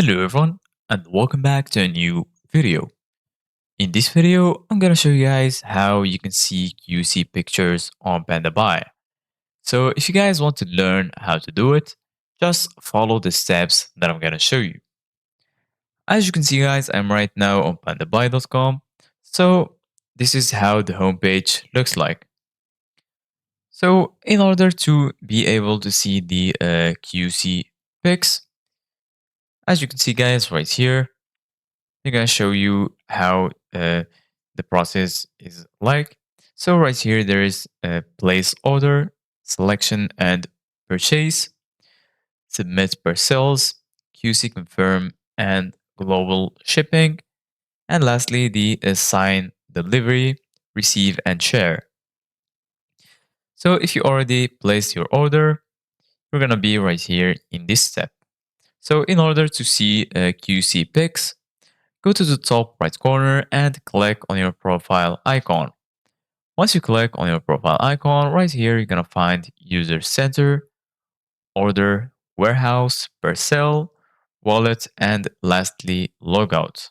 Hello everyone and welcome back to a new video. In this video, I'm gonna show you guys how you can see QC pictures on Pandabuy. So if you guys want to learn how to do it, just follow the steps that I'm gonna show you. As you can see guys, I'm right now on pandabuy.com. So this is how the homepage looks like. So in order to be able to see the QC pics, as you can see guys right here, I'm gonna show you how the process is like. So right here there is a place order, selection and purchase, submit per sales, QC confirm and global shipping, and lastly the assign delivery, receive and share. So if you already placed your order, you're gonna be right here in this step. So in order to see QC pics, go to the top right corner and click on your profile icon. Once you click on your profile icon, right here you're gonna find User Center, Order, Warehouse, Parcel, Wallet, and lastly Logout.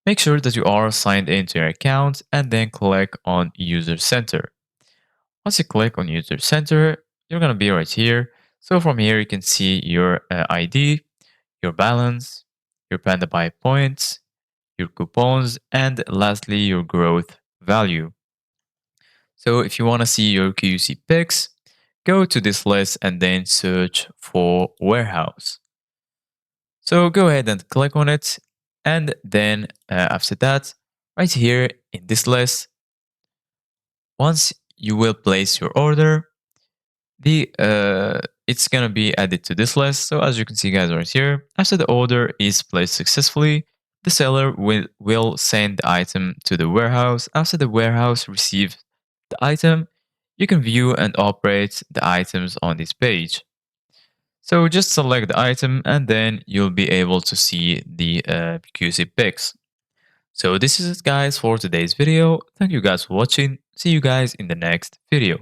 Make sure that you are signed into your account and then click on User Center. Once you click on User Center, you're gonna be right here. So from here you can see your ID, your balance, your Pandabuy points, your coupons, and lastly, your growth value. So if you want to see your QC picks, go to this list and then search for warehouse. So go ahead and click on it. And then after that, right here in this list, once you will place your order, the it's gonna be added to this list. So as you can see guys right here, after the order is placed successfully, the seller will send the item to the warehouse. After the warehouse receives the item, you can view and operate the items on this page. So just select the item and then you'll be able to see the QC pics. So this is it guys for today's video. Thank you guys for watching. See you guys in the next video.